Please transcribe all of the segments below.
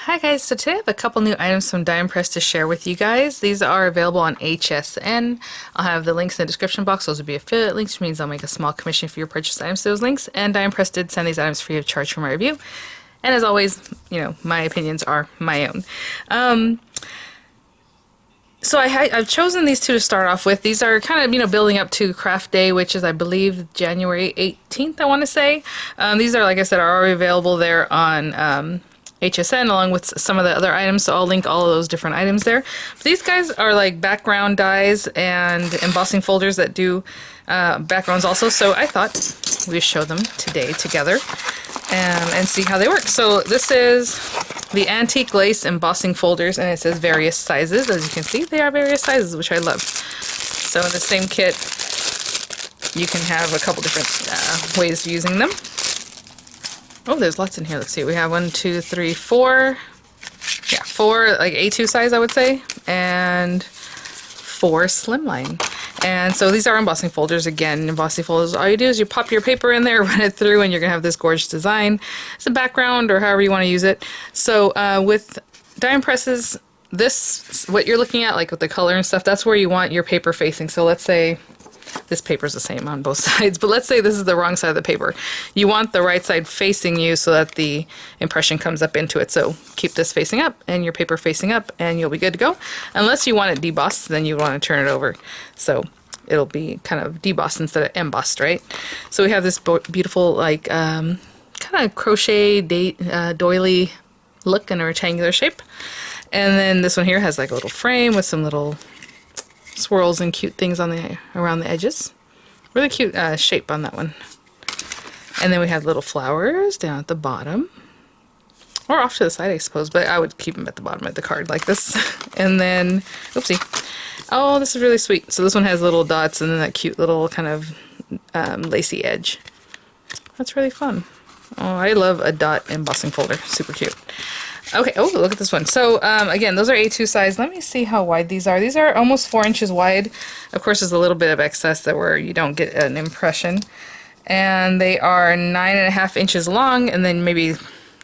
Hi guys, so today I have a couple new items from Die Press to share with you guys. These are available on HSN. I'll have the links in the description box. Those will be affiliate links, which means I'll make a small commission for your purchase items to those links. And Die Press did send these items free of charge for my review. And as always, my opinions are my own. So I've chosen these two to start off with. These are kind of, building up to Craft Day, which is, I believe, January 18th, I want to say. These are, like I said, are already available there on HSN along with some of the other items, so I'll link all of those different items there. But these guys are like background dies and embossing folders that do backgrounds also, so I thought we'd show them today together and see how they work. So this is the Antique Lace Embossing Folders, and it says various sizes. As you can see, they are various sizes, which I love. So in the same kit, you can have a couple different ways of using them. Oh, there's lots in here. Let's see. We have 1, 2, 3, 4. Yeah, 4 like A2 size, I would say, and 4 slimline. And so these are embossing folders. Again, embossing folders, all you do is you pop your paper in there, run it through, and you're going to have this gorgeous design. It's a background or however you want to use it. So with Die Presses, this, what you're looking at, like with the color and stuff, that's where you want your paper facing. So let's say this paper's the same on both sides, but let's say this is the wrong side of the paper. You want the right side facing you so that the impression comes up into it. So keep this facing up and your paper facing up and you'll be good to go. Unless you want it debossed, then you want to turn it over. So it'll be kind of debossed instead of embossed, right? So we have this beautiful like kind of crochet doily look in a rectangular shape. And then this one here has like a little frame with some little swirls and cute things on around the edges. Really cute shape on that one. And then we have little flowers down at the bottom. Or off to the side, I suppose, but I would keep them at the bottom of the card like this. And then, oopsie. Oh, this is really sweet. So this one has little dots and then that cute little kind of lacy edge. That's really fun. Oh, I love a dot embossing folder. Super cute. Okay, oh, look at this one. So, again, those are A2 size. Let me see how wide these are. These are almost 4 inches wide. Of course, there's a little bit of excess that where you don't get an impression. And they are 9.5 inches long, and then maybe,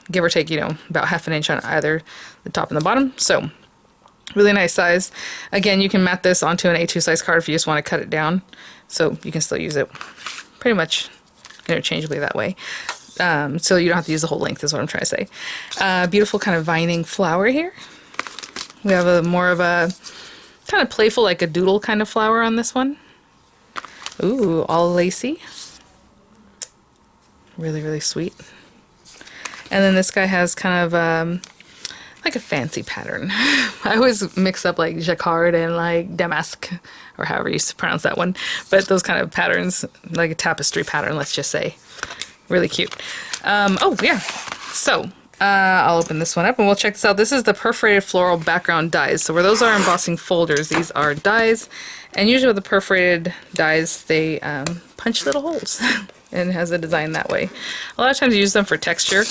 give or take, about half an inch on either the top and the bottom. So, really nice size. Again, you can mat this onto an A2 size card if you just want to cut it down. So, you can still use it pretty much interchangeably that way. So you don't have to use the whole length is what I'm trying to say. Beautiful kind of vining flower here. We have a more of a kind of playful, like a doodle kind of flower on this one. Ooh, all lacy. Really, really sweet. And then this guy has kind of like a fancy pattern. I always mix up like jacquard and like damask, or however you pronounce that one. But those kind of patterns, like a tapestry pattern, let's just say. Really cute. Oh, yeah. So, I'll open this one up and we'll check this out. This is the Perforated Floral background dies. So where those are embossing folders, these are dies. And usually with the perforated dies, they punch little holes and it has a design that way. A lot of times you use them for texture.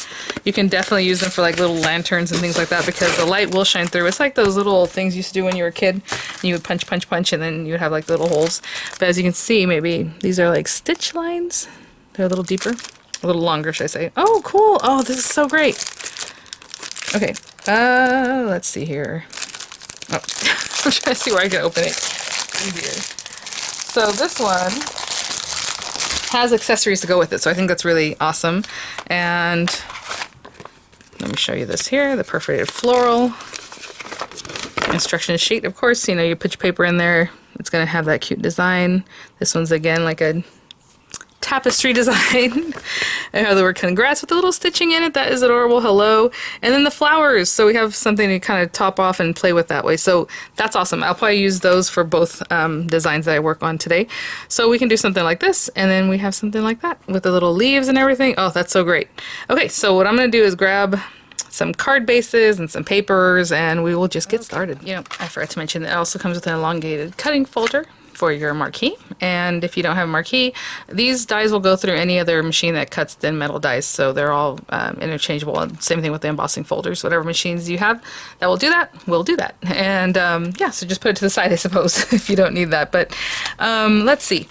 You can definitely use them for like little lanterns and things like that because the light will shine through. It's like those little things you used to do when you were a kid. And you would punch, punch, punch, and then you would have like little holes. But as you can see, maybe these are like stitch lines. They're a little deeper. A little longer, should I say. Oh, cool. Oh, this is so great. Okay. Let's see here. Oh, I'm trying to see where I can open it easier. So this one has accessories to go with it, so I think that's really awesome. And let me show you this here, the Perforated Floral instruction sheet. Of course, you put your paper in there. It's going to have that cute design. This one's, again, like a tapestry design. I have the word congrats with a little stitching in it. That is adorable. Hello. And then the flowers. So we have something to kind of top off and play with that way. So that's awesome. I'll probably use those for both designs that I work on today. So we can do something like this, and then we have something like that with the little leaves and everything. Oh, that's so great. Okay, so what I'm going to do is grab some card bases and some papers, and we will just get started. I forgot to mention that it also comes with an elongated cutting folder for your marquee, and if you don't have a marquee, these dies will go through any other machine that cuts thin metal dies, so they're all interchangeable. And same thing with the embossing folders. Whatever machines you have that will do that, will do that. And yeah, so just put it to the side, I suppose, if you don't need that. But let's see.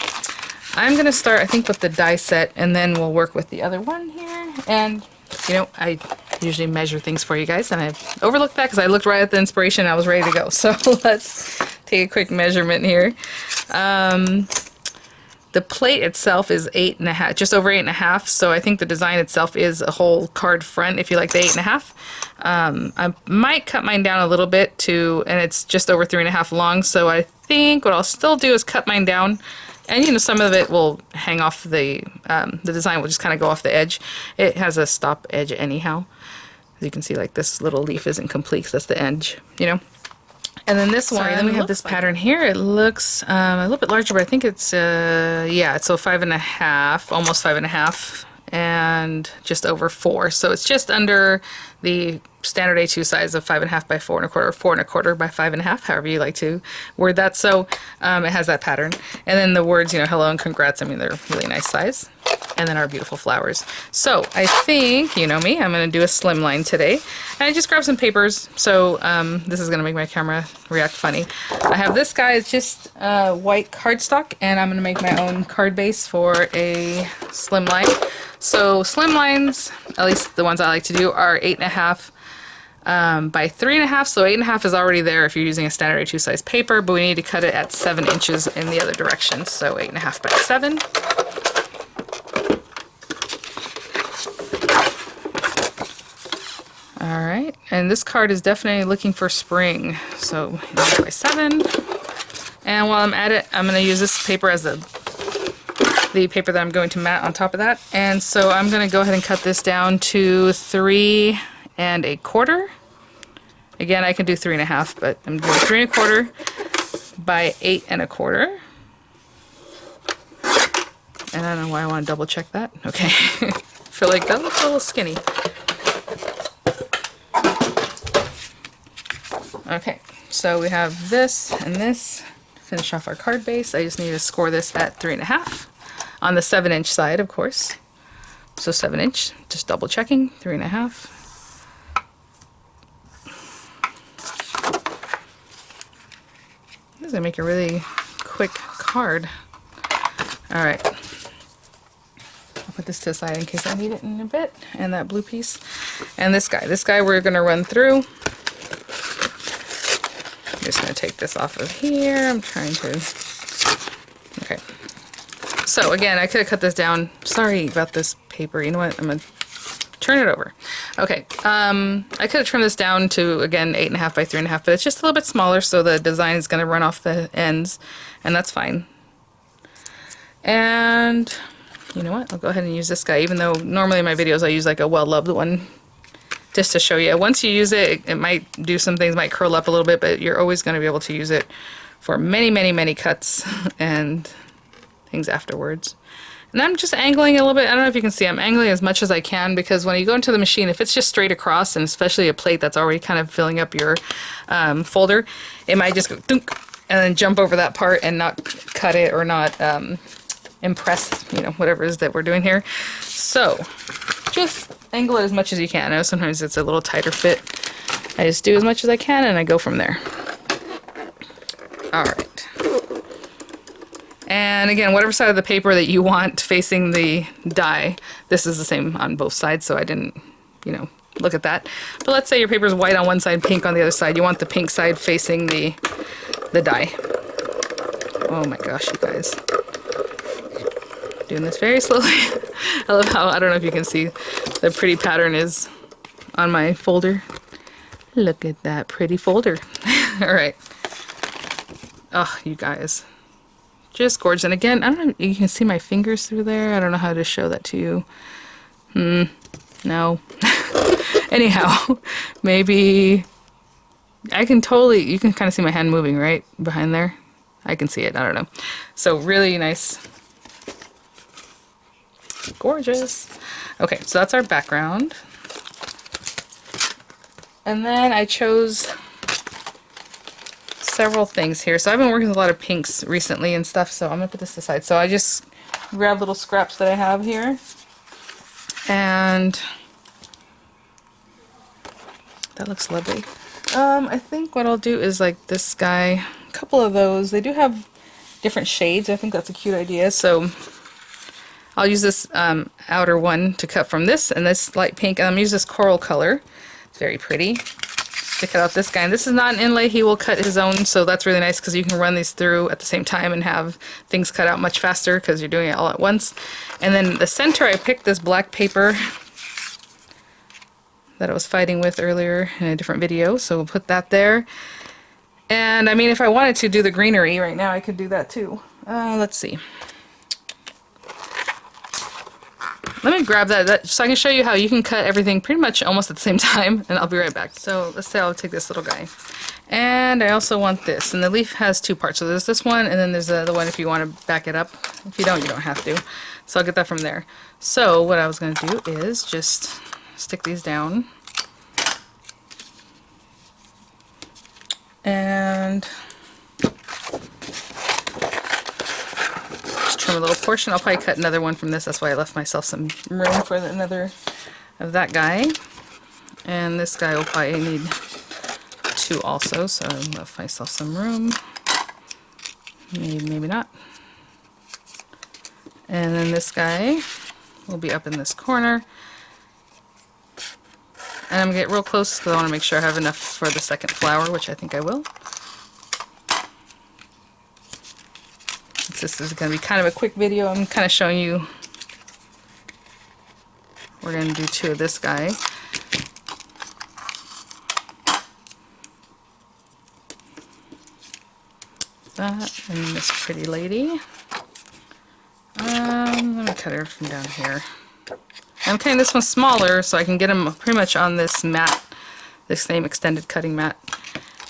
I'm going to start, I think, with the die set, and then we'll work with the other one here. And, you know, I usually measure things for you guys, and I overlooked that because I looked right at the inspiration and I was ready to go. So let's take a quick measurement here. The plate itself is 8.5, just over 8.5. So I think the design itself is a whole card front if you like the 8.5. I might cut mine down a little bit to, and it's just over 3.5 long. So I think what I'll still do is cut mine down, and you know, some of it will hang off the design will just kind of go off the edge. It has a stop edge anyhow. As you can see, like this little leaf isn't complete, 'cause that's the edge, you know. And then this one, then we have this pattern here. It looks a little bit larger, but I think it's, yeah, it's so 5.5, almost 5.5, and just over 4. So it's just under the standard A2 size of 5.5 by 4.25, or 4.25 by 5.5, however you like to word that. So it has that pattern. And then the words, you know, hello and congrats, I mean, they're really nice size. And then our beautiful flowers. So I think, you know me, I'm going to do a slimline today. And I just grabbed some papers. So this is going to make my camera react funny. I have this guy, it's just white cardstock, and I'm going to make my own card base for a slimline. So slimlines, at least the ones I like to do, are 8.5 by 3.5. So 8.5 is already there if you're using a standard A2 size paper, but we need to cut it at 7 inches in the other direction. So 8.5 by 7. Alright, and this card is definitely looking for spring, so 8 by 7. And while I'm at it, I'm going to use this paper as the paper that I'm going to mat on top of that. And so I'm going to go ahead and cut this down to 3.25. Again, I can do 3.5, but I'm doing 3.25 by 8.25. And I don't know why I want to double check that. Okay, I feel like that looks a little skinny. Okay, so we have this and this to finish off our card base. I just need to score this at 3.5 on the 7-inch side, of course. So 7 inch, just double checking, 3.5. This is gonna make a really quick card. All right, I'll put this to the side in case I need it in a bit. And that blue piece, and this guy we're gonna run through. I'm just going to take this off of here. I'm trying to... Okay. So again, I could have cut this down. Sorry about this paper. You know what? I'm going to turn it over. Okay. I could have trimmed this down to, again, 8.5 by 3.5, but it's just a little bit smaller, so the design is going to run off the ends, and that's fine. And you know what? I'll go ahead and use this guy, even though normally in my videos I use like a well-loved one, just to show you. Once you use it, it might do some things, might curl up a little bit, but you're always going to be able to use it for many, many, many cuts and things afterwards. And I'm just angling a little bit. I don't know if you can see, I'm angling as much as I can, because when you go into the machine, if it's just straight across, and especially a plate that's already kind of filling up your folder, it might just go thunk and then jump over that part and not cut it, or not impress, you know, whatever it is that we're doing here. So just angle it as much as you can. I know sometimes it's a little tighter fit. I just do as much as I can and I go from there. Alright. And again, whatever side of the paper that you want facing the die, this is the same on both sides, so I didn't, you know, look at that. But let's say your paper is white on one side, pink on the other side. You want the pink side facing the die. Oh my gosh, you guys. Doing this very slowly. I love how, I don't know if you can see, the pretty pattern is on my folder. Look at that pretty folder. Alright. Oh, you guys. Just gorgeous. And again, I don't know if you can see my fingers through there. I don't know how to show that to you. No. Anyhow, maybe I can totally, you can kind of see my hand moving right behind there. I can see it. I don't know. So really nice. Gorgeous. Okay, so that's our background. And then I chose several things here. So I've been working with a lot of pinks recently and stuff, so I'm going to put this aside. So I just grabbed little scraps that I have here. And that looks lovely. I think what I'll do is like this guy, a couple of those. They do have different shades. I think that's a cute idea. So I'll use this outer one to cut from this and this light pink, and I'm going to use this coral color. It's very pretty. To cut out this guy. And this is not an inlay, he will cut his own, so that's really nice because you can run these through at the same time and have things cut out much faster because you're doing it all at once. And then the center, I picked this black paper that I was fighting with earlier in a different video, so we'll put that there. And I mean, if I wanted to do the greenery right now, I could do that too. Let's see. Let me grab that so I can show you how you can cut everything pretty much almost at the same time, and I'll be right back. So let's say I'll take this little guy. And I also want this, and the leaf has two parts. So there's this one, and then there's the other one if you want to back it up. If you don't, you don't have to. So I'll get that from there. So what I was going to do is just stick these down. And trim a little portion. I'll probably cut another one from this. That's why I left myself some room for another of that guy. And this guy will probably need two also, so I left myself some room. Maybe not. And then this guy will be up in this corner. And I'm going to get real close because I want to make sure I have enough for the second flower, which I think I will. This is going to be kind of a quick video. I'm kind of showing you. We're going to do two of this guy. That and this pretty lady. Let me cut her from down here. I'm cutting this one smaller so I can get them pretty much on this mat, this same extended cutting mat,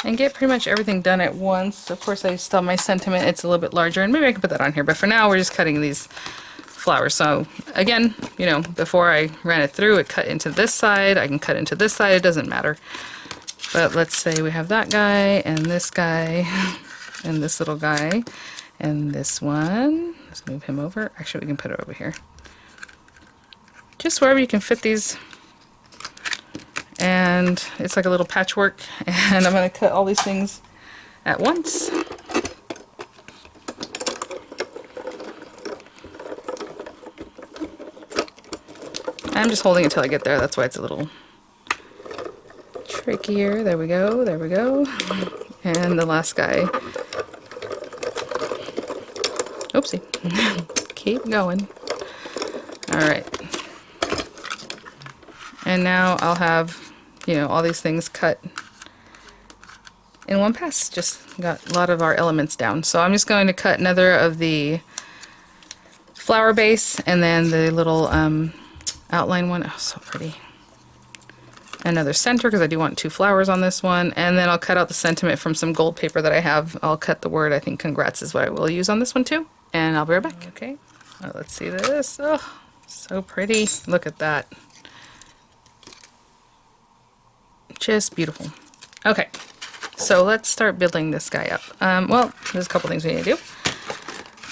and get pretty much everything done at once. Of course, I still have my sentiment. It's a little bit larger, and maybe I can put that on here, but for now we're just cutting these flowers. So again, you know, before I ran it through, it cut into this side. I can cut into this side. It doesn't matter. But let's say we have that guy and this guy and this little guy and this one. Let's move him over. Actually, we can put it over here. Just wherever you can fit these. And it's like a little patchwork, and I'm going to cut all these things at once. I'm just holding it till I get there, that's why it's a little trickier. There we go, there we go. And the last guy. Oopsie. Keep going. Alright. And now I'll have, you know, all these things cut in one pass. Just got a lot of our elements down. So I'm just going to cut another of the flower base and then the little outline one. Oh, so pretty. Another center because I do want two flowers on this one. And then I'll cut out the sentiment from some gold paper that I have. I'll cut the word, I think congrats is what I will use on this one too. And I'll be right back. Okay. Well, let's see this. Oh, so pretty. Look at that. Just beautiful. Okay, so let's start building this guy up. Well, there's a couple things we need to do.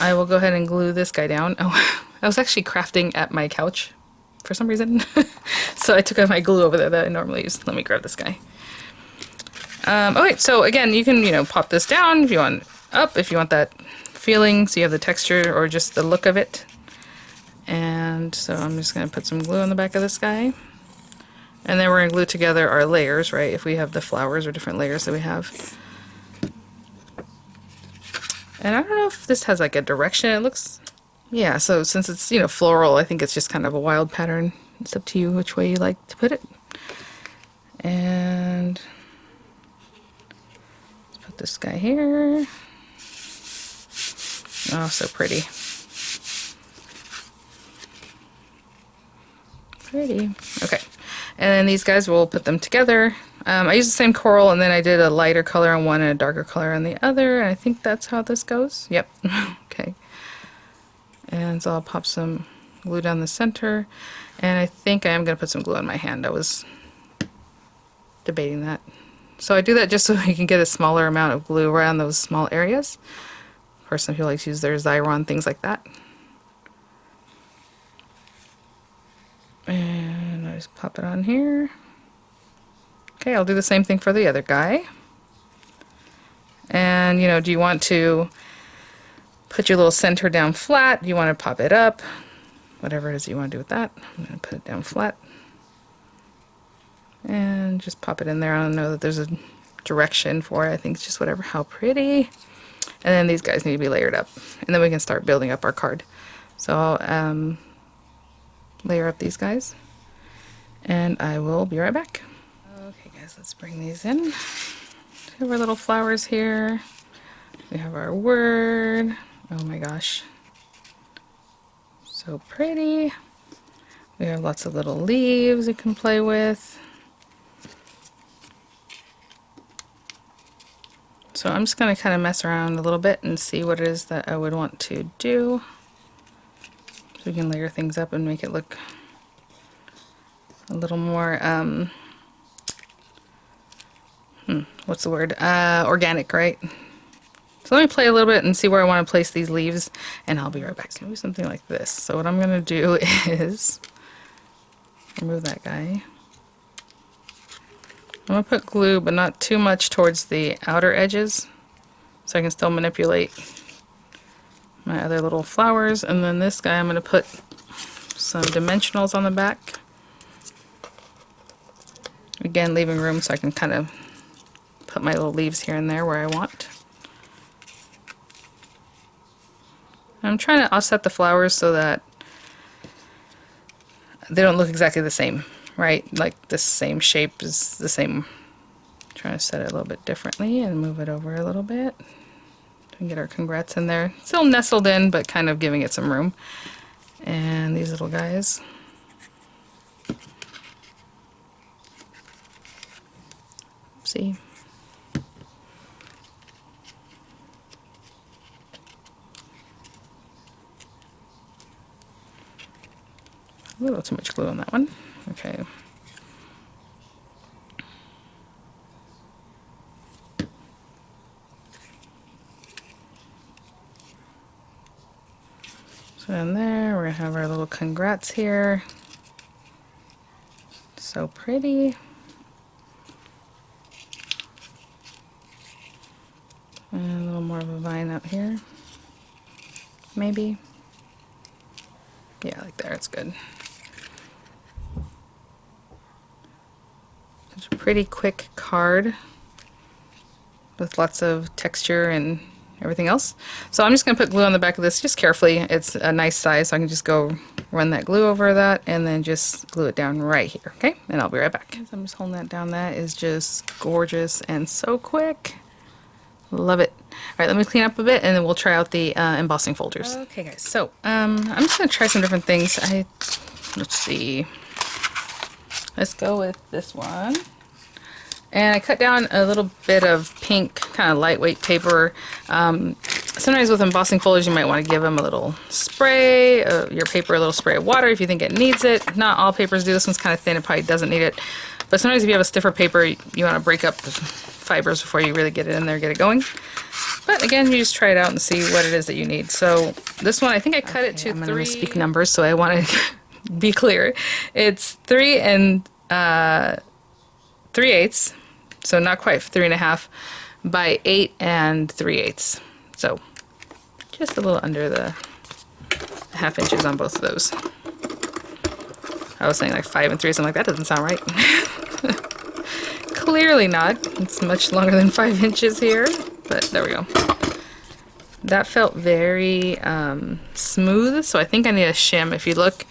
I will go ahead and glue this guy down. Oh, I was actually crafting at my couch for some reason. So I took out my glue over there that I normally use. Let me grab this guy. Okay, so again, you can, you know, pop this down if you want up, if you want that feeling, so you have the texture or just the look of it. And so I'm just going to put some glue on the back of this guy. And then we're going to glue together our layers, right? If we have the flowers or different layers that we have. And I don't know if this has like a direction. It looks, yeah, so since it's, you know, floral, I think it's just kind of a wild pattern. It's up to you which way you like to put it. And let's put this guy here. Oh, so pretty. Pretty. Okay. And then these guys, we'll put them together. I used the same coral, and then I did a lighter color on one and a darker color on the other, and I think that's how this goes. Yep. Okay. And so I'll pop some glue down the center, and I think I am going to put some glue on my hand. I was debating that. So I do that just so you can get a smaller amount of glue around those small areas. Of course, some people like to use their Xyron, things like that. And I just pop it on here. Okay, I'll do the same thing for the other guy. And, you know, do you want to put your little center down flat? Do you want to pop it up? whatever it is you want to do with that. I'm going to put it down flat and just pop it in there. I don't know that there's a direction for it. I think it's just whatever, how pretty. And then these guys need to be layered up, and then we can start building up our card. So I'll layer up these guys, and I will be right back. Okay guys, let's bring these in. We have our little flowers here. We have our word. Oh my gosh, so pretty. We have lots of little leaves you can play with. So I'm just going to kind of mess around a little bit and see what it is that I would want to do. So we can layer things up and make it look a little more, what's the word? Organic, right? So let me play a little bit and see where I want to place these leaves, and I'll be right back. So maybe something like this. So what I'm going to do is remove that guy. I'm going to put glue, but not too much towards the outer edges, so I can still manipulate my other little flowers. And then this guy, I'm going to put some dimensionals on the back. Again, leaving room so I can kind of put my little leaves here and there where I want. I'm trying to offset the flowers so that they don't look exactly the same, right? Like the same shape is the same. I'm trying to set it a little bit differently and move it over a little bit. We can get our congrats in there. Still nestled in, but kind of giving it some room. And these little guys. See? A little too much glue on that one. Okay. So in there, we're going to have our little congrats here. So pretty. And a little more of a vine out here. Maybe. Yeah, like there, it's good. It's a pretty quick card with lots of texture and everything else. So I'm just going to put glue on the back of this just carefully. It's a nice size, so I can just go run that glue over that and then just glue it down right here, okay? And I'll be right back. So I'm just holding that down. That is just gorgeous and so quick. Love it. All right, let me clean up a bit and then we'll try out the embossing folders. Okay guys, so I'm just going to try some different things. Let's see. Let's go with this one. And I cut down a little bit of pink, kind of lightweight paper. Sometimes with embossing folders, you might want to give them a little spray, your paper a little spray of water if you think it needs it. Not all papers do. This one's kind of thin, it probably doesn't need it. But sometimes if you have a stiffer paper, you want to break up the fibers before you really get it in there, get it going. But again, you just try it out and see what it is that you need. So this one, I think I cut it to 3. I'm going to speak numbers, so I want to be clear. It's 3 3/8, so not quite 3.5 by 8 3/8. So just a little under the ½ inches on both of those. I was saying like 5 3/8. I'm like, that doesn't sound right. Clearly not. It's much longer than 5 inches here, but there we go. That felt very smooth, so I think I need a shim. If you look,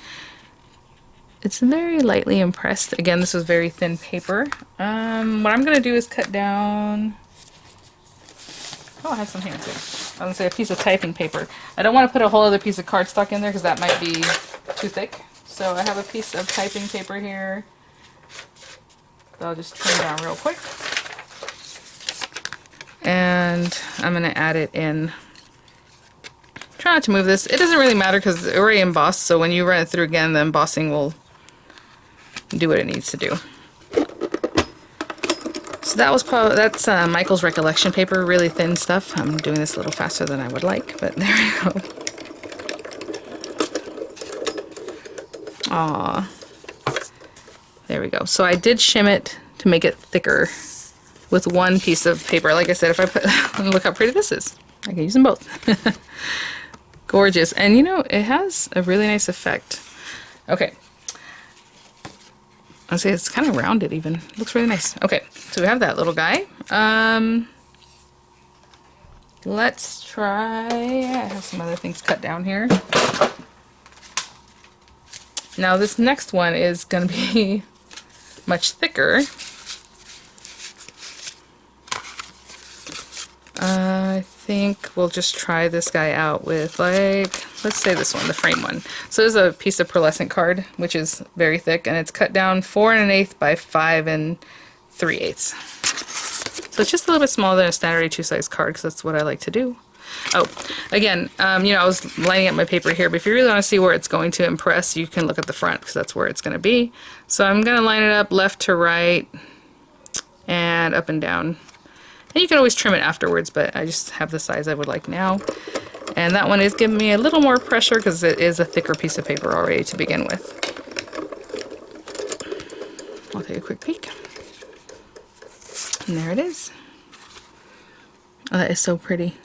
it's very lightly impressed. Again, this was very thin paper. What I'm going to do is cut down... Oh, I have some here too. I was going to say a piece of typing paper. I don't want to put a whole other piece of cardstock in there because that might be too thick. So I have a piece of typing paper here that I'll just trim down real quick. And I'm going to add it in. Try not to move this. It doesn't really matter because it's already embossed, so when you run it through again, the embossing will do what it needs to do. So that was that's Michael's recollection paper, really thin stuff. I'm doing this a little faster than I would like, but there we go. Aww. There we go. So I did shim it to make it thicker with one piece of paper. Like I said, if I put, look how pretty this is. I can use them both. Gorgeous. And you know, it has a really nice effect. Okay. I'll say it's kind of rounded even. Looks really nice. Okay, so we have that little guy. Let's try, I have some other things cut down here. Now this next one is going to be much thicker. I think we'll just try this guy out with, like, let's say this one, the frame one. So there's a piece of pearlescent card, which is very thick, and it's cut down 4 1/8 by 5 3/8. So it's just a little bit smaller than a standard A2 size card, because that's what I like to do. Oh, again, you know, I was lining up my paper here, but if you really want to see where it's going to impress, you can look at the front, because that's where it's going to be. So I'm going to line it up left to right, and up and down. And you can always trim it afterwards, but I just have the size I would like now. And that one is giving me a little more pressure because it is a thicker piece of paper already to begin with. I'll take a quick peek. And there it is. Oh, that is so pretty.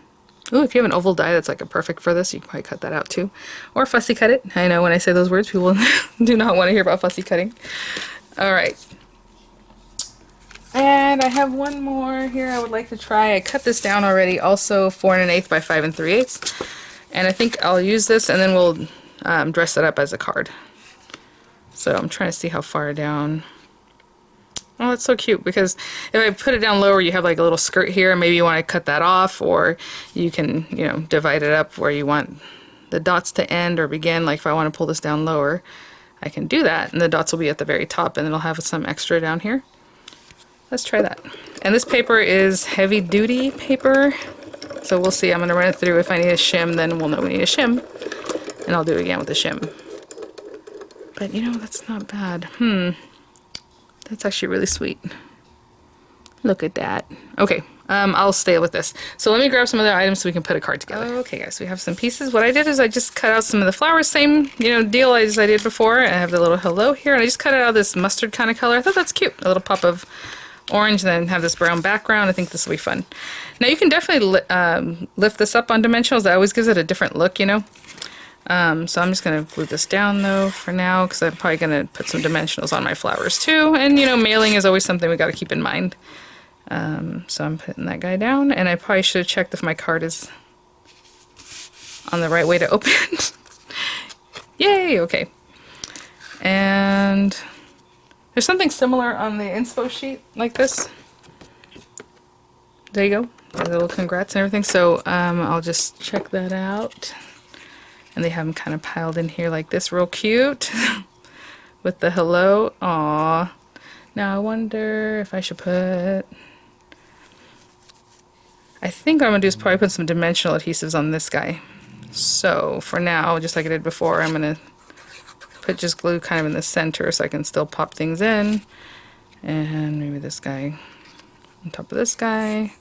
Ooh, if you have an oval die that's like a perfect for this, you can probably cut that out too. Or fussy cut it. I know when I say those words, people do not want to hear about fussy cutting. Alright. And I have one more here I would like to try. I cut this down already, also 4 1/8 by 5 3/8. And I think I'll use this and then we'll dress it up as a card. So I'm trying to see how far down. Oh, that's so cute, because if I put it down lower, you have like a little skirt here, and maybe you want to cut that off, or you can, you know, divide it up where you want the dots to end or begin. Like if I want to pull this down lower, I can do that, and the dots will be at the very top, and it'll have some extra down here. Let's try that. And this paper is heavy duty paper, so we'll see. I'm going to run it through. If I need a shim, then we'll know we need a shim, and I'll do it again with the shim. But you know, that's not bad. That's actually really sweet. Look at that. Okay, I'll stay with this. So let me grab some other items so we can put a card together. Okay guys, we have some pieces. What I did is I just cut out some of the flowers, same, you know, deal as I did before. I have the little hello here, and I just cut it out of this mustard kind of color. I thought that's cute. A little pop of orange, and then have this brown background. I think this will be fun. Now you can definitely lift this up on dimensionals. That always gives it a different look, you know. So I'm just going to glue this down though for now, because I'm probably going to put some dimensionals on my flowers too. And you know, mailing is always something we got to keep in mind. So I'm putting that guy down, and I probably should have checked if my card is on the right way to open. Yay, okay. And there's something similar on the inspo sheet like this. There you go. A little congrats and everything. So I'll just check that out. And they have them kind of piled in here like this, real cute, with the hello. Aww. Now I wonder if I should put, I think what I'm going to do is probably put some dimensional adhesives on this guy. So for now, just like I did before, I'm going to put just glue kind of in the center so I can still pop things in. And maybe this guy on top of this guy.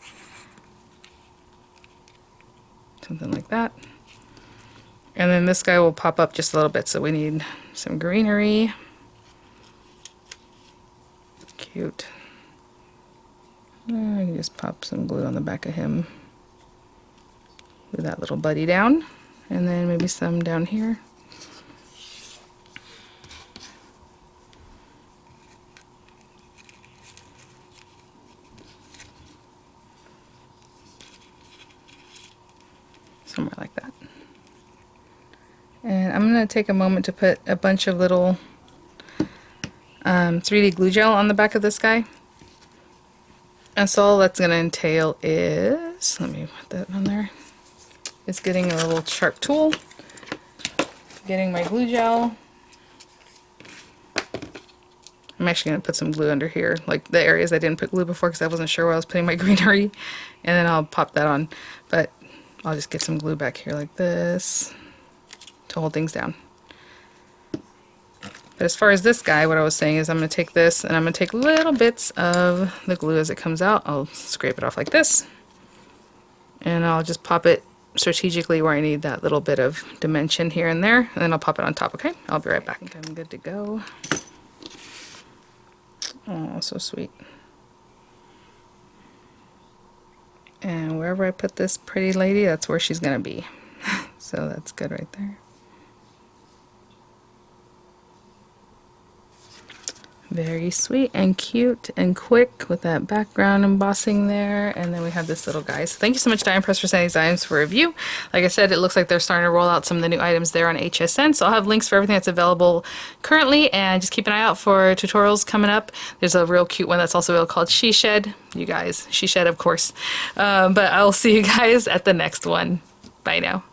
Something like that. And then this guy will pop up just a little bit, so we need some greenery. Cute. I can just pop some glue on the back of him. Glue that little buddy down. And then maybe some down here. Somewhere like that. And I'm going to take a moment to put a bunch of little 3D glue gel on the back of this guy. And so all that's going to entail is, let me put that on there, is getting a little sharp tool, getting my glue gel. I'm actually going to put some glue under here, like the areas I didn't put glue before because I wasn't sure where I was putting my greenery. And then I'll pop that on. But I'll just get some glue back here like this to hold things down. But as far as this guy, what I was saying is I'm going to take this and I'm going to take little bits of the glue as it comes out. I'll scrape it off like this. And I'll just pop it strategically where I need that little bit of dimension here and there. And then I'll pop it on top, okay? I'll be right back. I'm good to go. Oh, so sweet. And wherever I put this pretty lady, that's where she's going to be. So that's good right there. Very sweet and cute and quick with that background embossing there. And then we have this little guy. So thank you so much, Diane Press, for sending these items for review. Like I said, it looks like they're starting to roll out some of the new items there on HSN. So I'll have links for everything that's available currently. And just keep an eye out for tutorials coming up. There's a real cute one that's also available called She Shed. You guys, She Shed, of course. But I'll see you guys at the next one. Bye now.